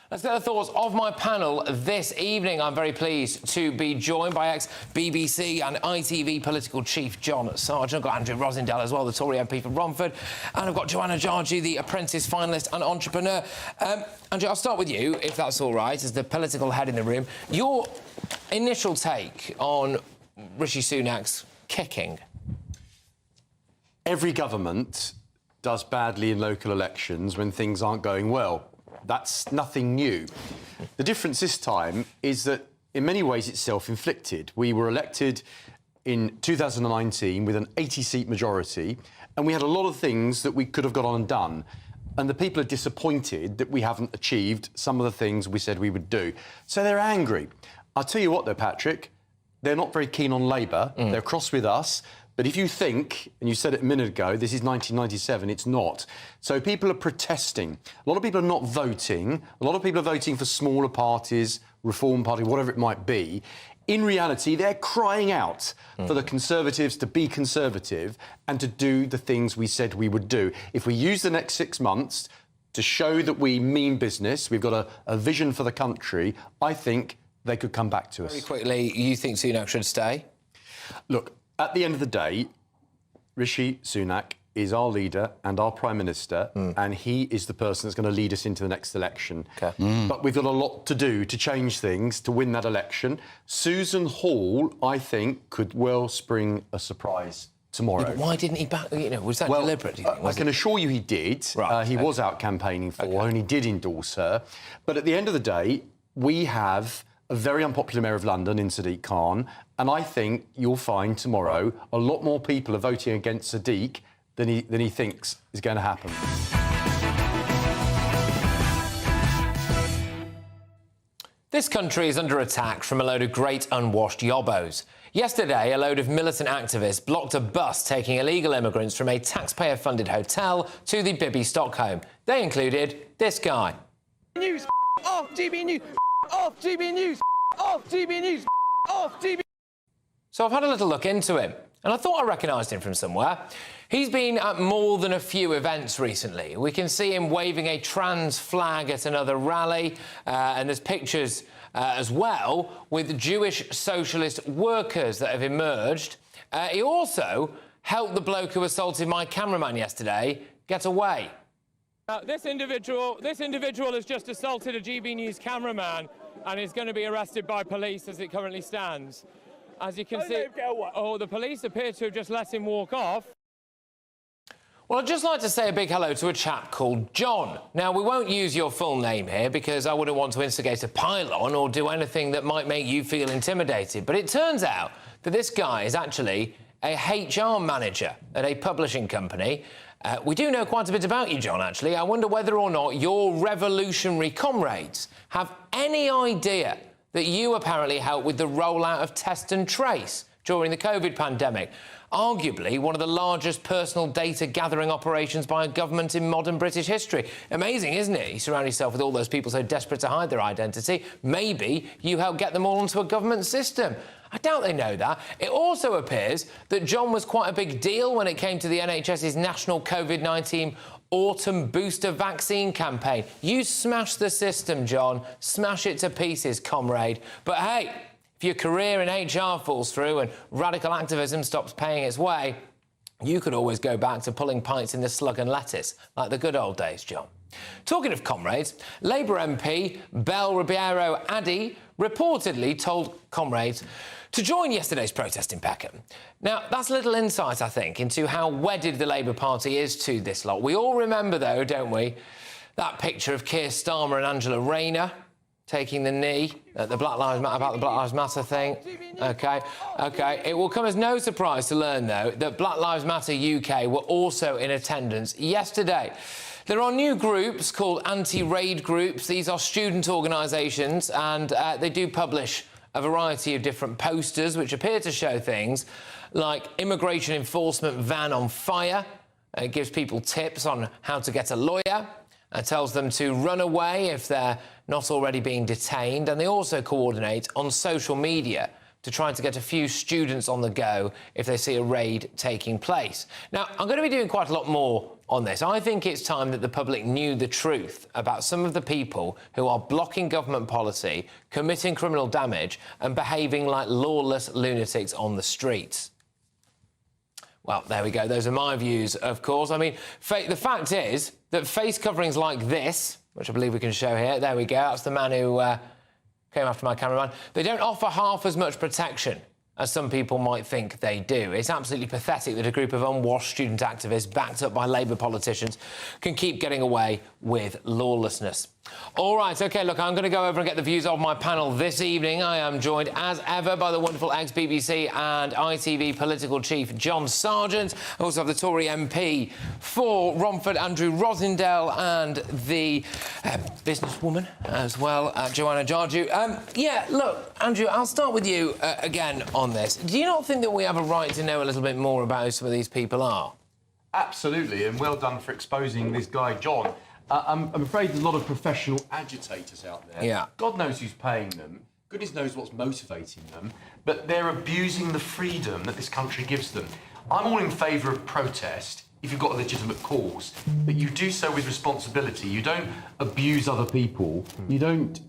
Let's get the thoughts of my panel this evening. I'm very pleased to be joined by ex-BBC and ITV political chief John Sargent. I've got Andrew Rosindell as well, the Tory MP for Romford. And I've got Joanna Jarjue, the Apprentice finalist and entrepreneur. Andrew, I'll start with you, if that's all right, as the political head in the room. Your initial take on Rishi Sunak's kicking? Every government does badly in local elections when things aren't going well. That's nothing new. The difference this time is that, in many ways, it's self-inflicted. We were elected in 2019 with an 80-seat majority, and we had a lot of things that we could have got on and done. And the people are disappointed that we haven't achieved some of the things we said we would do. So they're angry. I'll tell you what, though, Patrick, they're not very keen on Labour. They're cross with us. But if you think, and you said it a minute ago, this is 1997, it's not. So people are protesting. A lot of people are not voting. A lot of people are voting for smaller parties, Reform Party, whatever it might be. In reality, they're crying out for the Conservatives to be conservative and to do the things we said we would do. If we use the next 6 months to show that we mean business, we've got a vision for the country, I think they could come back to us. Very quickly, you think Sunak should stay? Look, at the end of the day, Rishi Sunak is our leader and our Prime Minister, and he is the person that's going to lead us into the next election. But we've got a lot to do to change things, to win that election. Susan Hall, I think, could well spring a surprise tomorrow. Yeah, but why didn't he back... You know, was that deliberate, do you think? I can assure you he did. Right, he was out campaigning for her and he did endorse her. But at the end of the day, we have a very unpopular Mayor of London in Sadiq Khan, and I think you'll find tomorrow a lot more people are voting against Sadiq than he thinks is going to happen. This country is under attack from a load of great unwashed yobbos. Yesterday, a load of militant activists blocked a bus taking illegal immigrants from a taxpayer-funded hotel to the Bibby Stockholm. They included this guy. News, off GB News, off GB News, off GB News, off GB. So I've had a little look into him, and I thought I recognised him from somewhere. He's been at more than a few events recently. We can see him waving a trans flag at another rally, and there's pictures as well with Jewish socialist workers that have emerged. He also helped the bloke who assaulted my cameraman yesterday get away. This individual has just assaulted a GB News cameraman and is going to be arrested by police as it currently stands. As you can see, the police appear to have just let him walk off. Well, I'd just like to say a big hello to a chap called John. Now, we won't use your full name here because I wouldn't want to instigate a pile-on or do anything that might make you feel intimidated. But it turns out that this guy is actually a HR manager at a publishing company. We do know quite a bit about you, John, actually. I wonder whether or not your revolutionary comrades have any idea that you apparently helped with the rollout of Test and Trace during the COVID pandemic. Arguably one of the largest personal data gathering operations by a government in modern British history. Amazing, isn't it? You surround yourself with all those people so desperate to hide their identity. Maybe you help get them all onto a government system. I doubt they know that. It also appears that John was quite a big deal when it came to the NHS's national COVID-19 autumn booster vaccine campaign. You smashed the system, John. Smash it to pieces, comrade. But hey, if your career in HR falls through and radical activism stops paying its way, you could always go back to pulling pints in the slug and lettuce, like the good old days, John. Talking of comrades, Labour MP Bel Ribeiro Addy reportedly told comrades to join yesterday's protest in Peckham. Now, that's a little insight, I think, into how wedded the Labour Party is to this lot. We all remember, though, don't we, that picture of Keir Starmer and Angela Rayner taking the knee at the Black Lives Matter thing. OK. It will come as no surprise to learn, though, that Black Lives Matter UK were also in attendance yesterday. There are new groups called anti-raid groups. These are student organisations, and they do publish a variety of different posters which appear to show things like immigration enforcement van on fire. It gives people tips on how to get a lawyer. It tells them to run away if they're not already being detained. And they also coordinate on social media to try to get a few students on the go if they see a raid taking place. Now, I'm going to be doing quite a lot more on this. I think it's time that the public knew the truth about some of the people who are blocking government policy, committing criminal damage and behaving like lawless lunatics on the streets. Well, there we go. Those are my views, of course. I mean, the fact is that face coverings like this, which I believe we can show here, there we go, that's the man who came after my cameraman, they don't offer half as much protection as some people might think they do. It's absolutely pathetic that a group of unwashed student activists, backed up by Labour politicians, can keep getting away with lawlessness. All right, OK, look, I'm going to go over and get the views of my panel this evening. I am joined, as ever, by the wonderful ex-BBC and ITV political chief, John Sargent. I also have the Tory MP for Romford, Andrew Rosindell, and the businesswoman as well, Joanna Jarjue. Yeah, look, Andrew, I'll start with you again on this. Do you not think that we have a right to know a little bit more about who some of these people are? Absolutely, and well done for exposing this guy, John. I'm afraid there's a lot of professional agitators out there. Yeah. God knows who's paying them. Goodness knows what's motivating them. But they're abusing the freedom that this country gives them. I'm all in favour of protest if you've got a legitimate cause. But you do so with responsibility. You don't abuse other people. You don't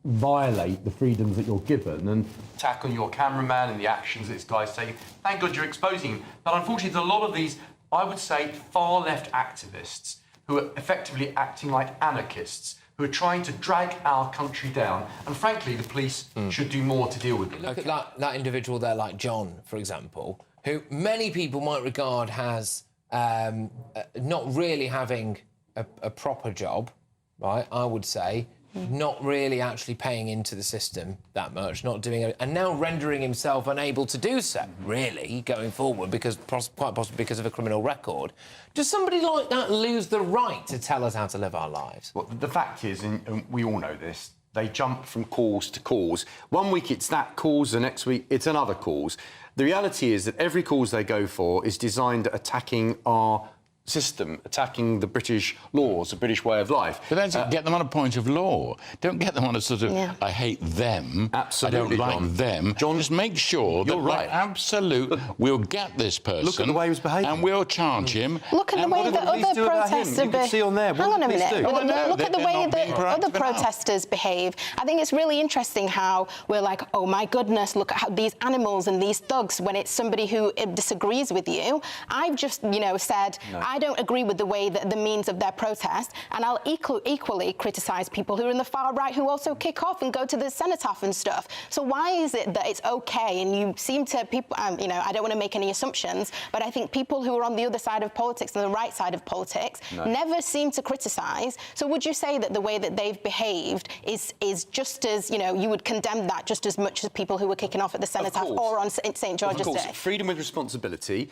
violate the freedoms that you're given and attack on your cameraman and the actions that this guy's taking. Thank God you're exposing him. But unfortunately, there's a lot of these, I would say, far-left activists who are effectively acting like anarchists, who are trying to drag our country down. And frankly, the police should do more to deal with it. Look at that individual there, like John, for example, who many people might regard as not really having a proper job, right, I would say, not really actually paying into the system that much, not doing it, and now rendering himself unable to do so, really, going forward, because quite possibly because of a criminal record. Does somebody like that lose the right to tell us how to live our lives? Well, the fact is, and we all know this, they jump from cause to cause. 1 week it's that cause, the next week it's another cause. The reality is that every cause they go for is designed at attacking our system, attacking the British laws, the British way of life. But then get them on a point of law. Don't get them on a sort of, I hate them, absolutely, I don't like John. them. John, just make sure that, right. absolute, we'll get this person. Look at the way he was behaving. And we'll charge him. Look at the way that other protesters behave. You can see on there. Hang on a minute. Look at the way that other enough. protesters behave. I think it's really interesting how we're like, oh my goodness, look at how these animals and these thugs, when it's somebody who disagrees with you. I've just, said, I don't agree with the way that the means of their protest, and I'll equally criticise people who are in the far right who also kick off and go to the cenotaph and stuff. So why is it that it's okay? And you seem to people, I don't want to make any assumptions, but I think people who are on the other side of politics and the right side of politics never seem to criticise. So would you say that the way that they've behaved is just as you would condemn that just as much as people who were kicking off at the cenotaph or on St George's Day? Freedom with responsibility.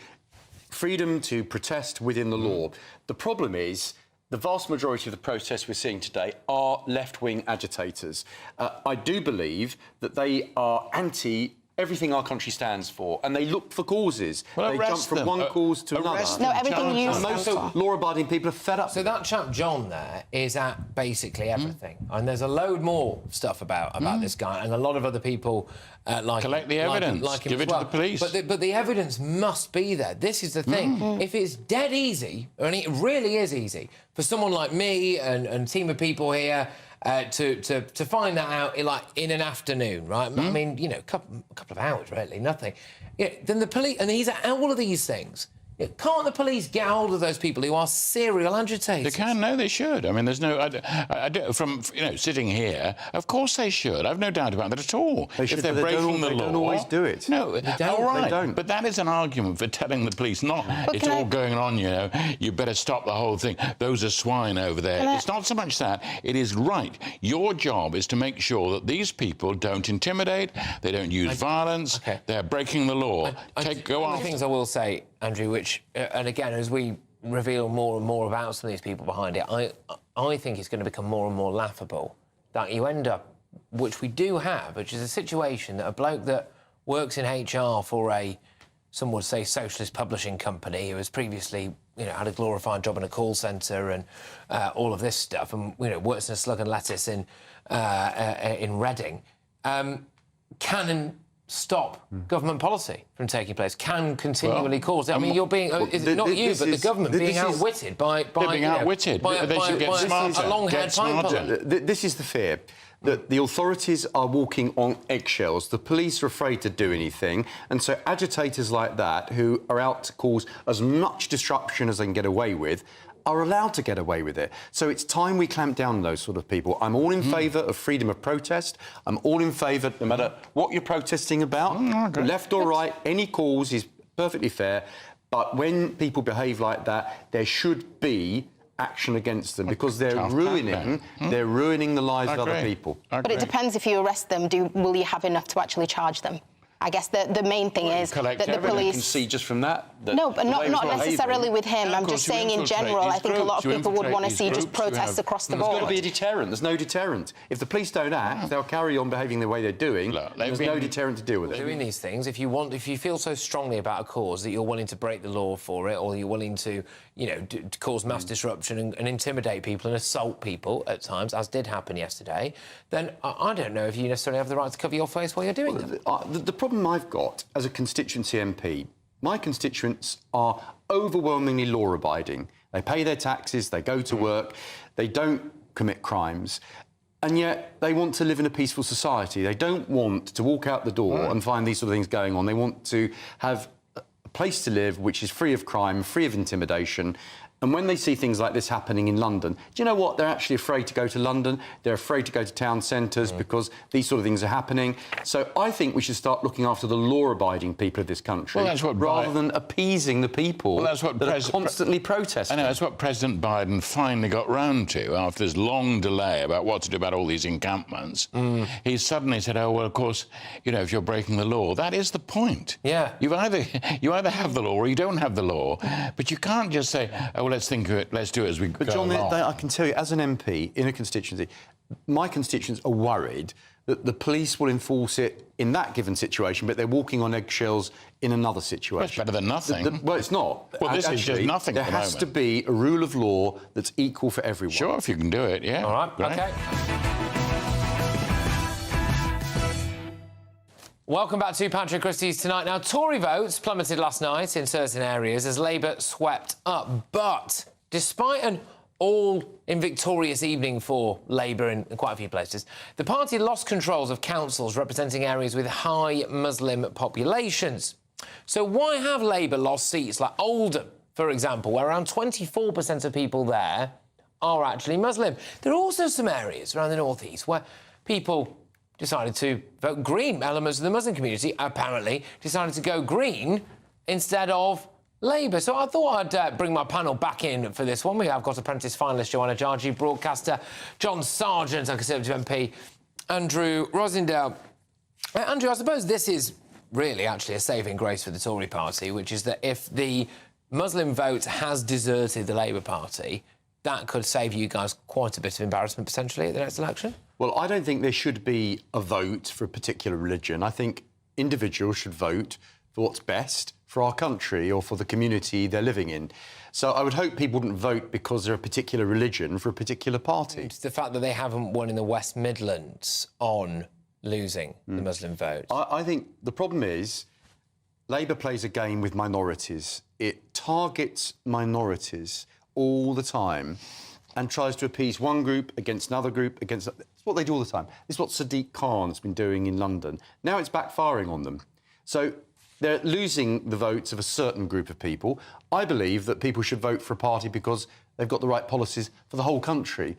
Freedom to protest within the law. The problem is the vast majority of the protests we're seeing today are left-wing agitators. I do believe that they are anti everything our country stands for, and they look for causes. Well, they jump from one cause to another. No, everything you and most law-abiding people are fed up. So that chap John there is at basically everything, and there's a load more stuff about this guy, and a lot of other people like collect the evidence, like him give it as well. to the police. But the evidence must be there. This is the thing. If it's dead easy, and it really is easy for someone like me and a team of people here. To find that out in an afternoon, right? I mean, a couple of hours, really, nothing. Then the police, and he's at all of these things. Can't the police get hold of those people who are serial agitators? They can, no, they should. I mean, there's no... from, sitting here, of course they should. I've no doubt about that at all. They should, if they're breaking the law... They don't always do it. No, all right. They don't. But that is an argument for telling the police, not it's all going on, you better stop the whole thing. Those are swine over there. It's not so much that. It is right. Your job is to make sure that these people don't intimidate, they don't use violence, they're breaking the law. Go on. One of the things I will say, Andrew, which, and again, as we reveal more and more about some of these people behind it, I think it's going to become more and more laughable that you end up, which we do have, which is a situation that a bloke that works in HR for some would say, socialist publishing company who has previously, had a glorified job in a call centre and all of this stuff, and works in a slug and lettuce in Reading, can stop government policy from taking place, can continually cause. I mean, you're being is it not you, but the government being outwitted by being outwitted. They should get smarter. A long-haired pipe. This is the fear. That the authorities are walking on eggshells. The police are afraid to do anything. And so agitators like that, who are out to cause as much disruption as they can get away with, are allowed to get away with it. So it's time we clamp down on those sort of people. I'm all in favour of freedom of protest. I'm all in favour, no matter what you're protesting about, left or right, any cause is perfectly fair. But when people behave like that, there should be action against them, because they're ruining the lives of other people. But it depends. If you arrest them, will you have enough to actually charge them? I guess the main thing is that the police... You can see just from that no, but not necessarily with him. I'm just saying in general, I think a lot of people would want to see just protests across the board. There's got to be a deterrent. There's no deterrent. If the police don't act, they'll carry on behaving the way they're doing. There's no deterrent to deal with it. Doing these things, if you feel so strongly about a cause that you're willing to break the law for it, or you're willing to, to cause mass disruption and intimidate people and assault people at times, as did happen yesterday, then I don't know if you necessarily have the right to cover your face while you're doing it. The problem I've got as a constituency MP, my constituents are overwhelmingly law-abiding. They pay their taxes, they go to work, they don't commit crimes, and yet they want to live in a peaceful society. They don't want to walk out the door and find these sort of things going on. They want to have a place to live which is free of crime, free of intimidation. And when they see things like this happening in London, do you know what? They're actually afraid to go to London. They're afraid to go to town centres because these sort of things are happening. So I think we should start looking after the law-abiding people of this country rather than appeasing the people that are constantly protesting. I know, that's what President Biden finally got round to after this long delay about what to do about all these encampments. He suddenly said, oh, well, of course, if you're breaking the law, that is the point. Yeah. You either have the law or you don't have the law, but you can't just say, oh, let's think of it, let's do it as we go along. But John, I can tell you, as an MP in a constituency, my constituents are worried that the police will enforce it in that given situation, but they're walking on eggshells in another situation. Well, it's better than nothing. Well, it's not. Well, this is just nothing at the moment. There has to be a rule of law that's equal for everyone. Sure, if you can do it, yeah. All right, Great. OK. Welcome back to Patrick Christie's Tonight. Now, Tory votes plummeted last night in certain areas as Labour swept up. But despite an all-in-victorious evening for Labour in quite a few places, the party lost controls of councils representing areas with high Muslim populations. So why have Labour lost seats like Oldham, for example, where around 24% of people there are actually Muslim? There are also some areas around the north east where people decided to vote Green. Elements of the Muslim community apparently decided to go Green instead of Labour. So I thought I'd bring my panel back in for this one. We have got apprentice finalist Joanna, Jarjue broadcaster John Sargent, and Conservative MP Andrew Rosindell. Andrew, I suppose this is really actually a saving grace for the Tory party, which is that if the Muslim vote has deserted the Labour Party, that could save you guys quite a bit of embarrassment potentially at the next election. Well, I don't think there should be a vote for a particular religion. I think individuals should vote for what's best for our country or for the community they're living in. So I would hope people wouldn't vote because they're a particular religion for a particular party. It's the fact that they haven't won in the West Midlands on losing the Muslim vote. I think the problem is Labour plays a game with minorities. It targets minorities all the time and tries to appease one group against another group against... It's what they do all the time. This is what Sadiq Khan's been doing in London. Now it's backfiring on them. So they're losing the votes of a certain group of people. I believe that people should vote for a party because they've got the right policies for the whole country.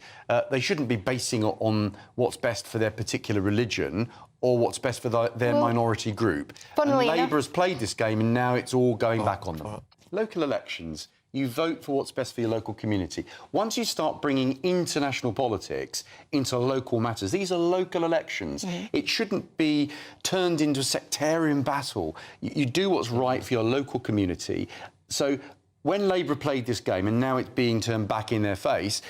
They shouldn't be basing it on what's best for their particular religion or what's best for their minority group. And Labour has played this game and now it's all going back on them. Local elections, you vote for what's best for your local community. Once you start bringing international politics into local matters, these are local elections. It shouldn't be turned into a sectarian battle. You do what's right for your local community. So when Labour played this game and now it's being turned back in their face,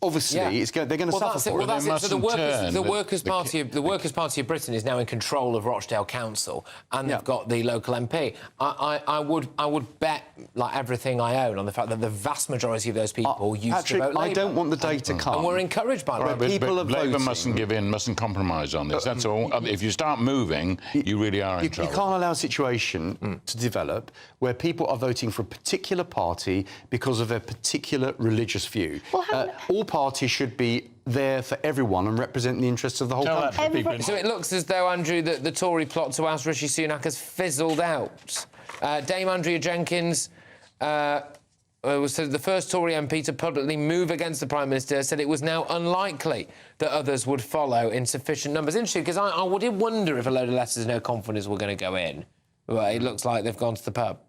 obviously, they're going to suffer for it. Well, that's it. So the Workers' Party of Britain is now in control of Rochdale Council, and they've got the local MP. I would bet like everything I own on the fact that the vast majority of those people used to vote Labour. I don't want the day to come. And we're encouraged by that. People are Labour voting. mustn't give in, mustn't compromise on this. That's all. If you start moving, you really are in trouble. You can't allow a situation to develop where people are voting for a particular party because of their particular religious view. Well, all parties should be there for everyone and represent the interests of the whole country. So it looks as though, Andrew, that the Tory plot to oust Rishi Sunak has fizzled out. Dame Andrea Jenkins was the first Tory MP to publicly move against the Prime Minister, said it was now unlikely that others would follow in sufficient numbers. Interesting, because I did wonder if a load of letters of no confidence were going to go in. But it looks like they've gone to the pub.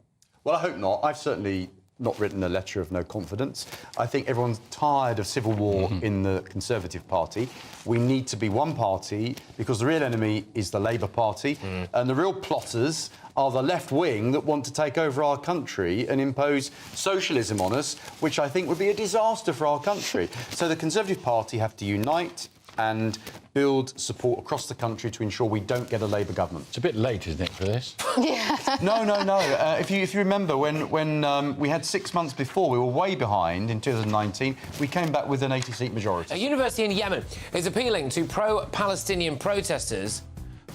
Well, I hope not. I've certainly not written a letter of no confidence. I think everyone's tired of civil war in the Conservative Party. We need to be one party because the real enemy is the Labour Party and the real plotters are the left wing that want to take over our country and impose socialism on us, which I think would be a disaster for our country. So the Conservative Party have to unite and build support across the country to ensure we don't get a Labour government. It's a bit late, isn't it, for this? No. If you remember, when we had 6 months before, we were way behind in 2019. We came back with an 80-seat majority. A university in Yemen is appealing to pro-Palestinian protesters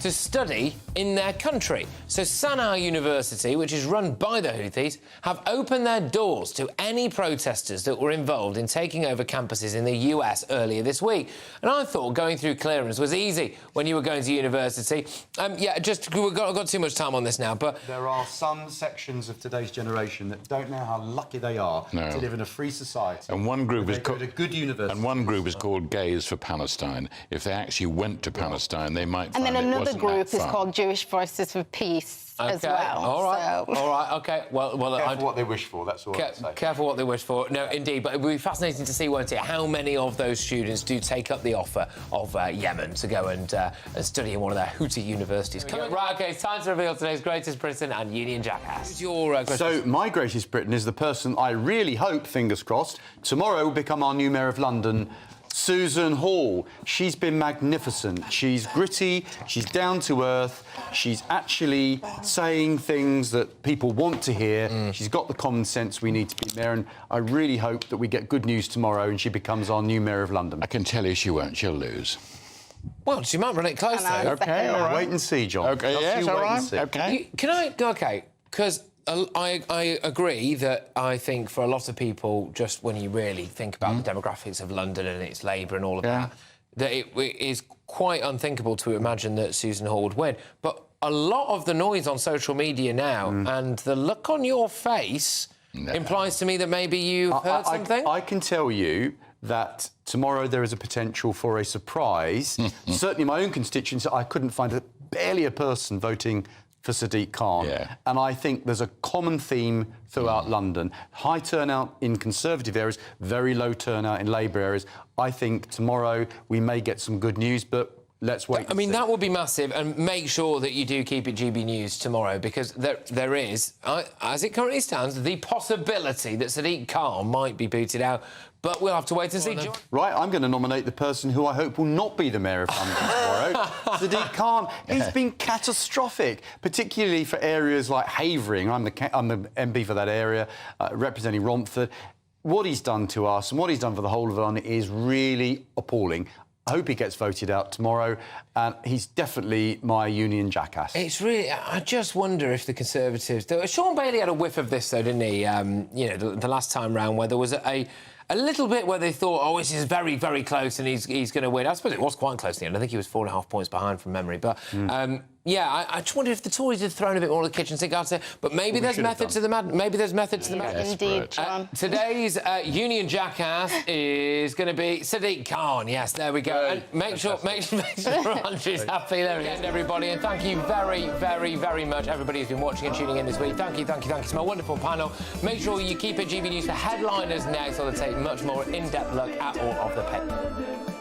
to study in their country. So Sana'a University, which is run by the Houthis, have opened their doors to any protesters that were involved in taking over campuses in the US earlier this week. And I thought going through clearance was easy when you were going to university. We've got too much time on this now, but... There are some sections of today's generation that don't know how lucky they are to live in a free society. And one group is called a good university. And one group is called Gays for Palestine. If they actually went to Palestine, they might find and then it another group is called Jewish Voices for Peace as well. All right, OK. Well, careful what they wish for, that's all I'd say. Careful what they wish for. No, indeed, but it would be fascinating to see, won't it, how many of those students do take up the offer of Yemen to go and study in one of their Houthi universities. Right, OK, it's time to reveal today's Greatest Britain and Union Jackass. Who's your So, my Greatest Britain is the person I really hope, fingers crossed, tomorrow will become our new Mayor of London, Susan Hall. She's been magnificent. She's gritty, she's down to earth, she's actually saying things that people want to hear. She's got the common sense we need to be mayor, and I really hope that we get good news tomorrow and she becomes our new Mayor of London. I can tell you she won't, she'll lose. Well, she might run it close, though. OK, all right. Wait and see, John. OK, yes, all right. OK. OK, because... I agree that I think for a lot of people, just when you really think about the demographics of London and its Labour and all of that it is quite unthinkable to imagine that Susan Hall would win. But a lot of the noise on social media now and the look on your face implies to me that maybe you've heard something. I can tell you that tomorrow there is a potential for a surprise. Certainly my own constituency, I couldn't find barely a person voting for Sadiq Khan. And I think there's a common theme throughout London. High turnout in Conservative areas, very low turnout in Labour areas. I think tomorrow we may get some good news, but let's wait. I mean, that would be massive, and make sure that you do keep it GB News tomorrow, because there is, as it currently stands, the possibility that Sadiq Khan might be booted out, but we'll have to wait and see. Right, I'm going to nominate the person who I hope will not be the Mayor of London tomorrow, Sadiq Khan. He's been catastrophic, particularly for areas like Havering. I'm the MP for that area, representing Romford. What he's done to us and what he's done for the whole of London is really appalling. I hope he gets voted out tomorrow, and he's definitely my union jackass. It's really... I just wonder if the Conservatives... Sean Bailey had a whiff of this, though, didn't he? The last time round, where there was a little bit where they thought, oh, this is very, very close and he's going to win. I suppose it was quite close in the end. I think he was 4.5 points behind from memory. But, I just wonder if the Tories had thrown a bit more of the kitchen sink after. But maybe there's method to the madness. Maybe there's method to the madness. Indeed, John. Today's Union Jackass is going to be Sadiq Khan. Yes, there we go. And make sure Andrew's happy. There he is, everybody. And thank you very, very, very much, everybody who's been watching and tuning in this week. Thank you to my wonderful panel. Make sure you keep it GB News for headliners next, so they take much more in-depth look at all of the papers.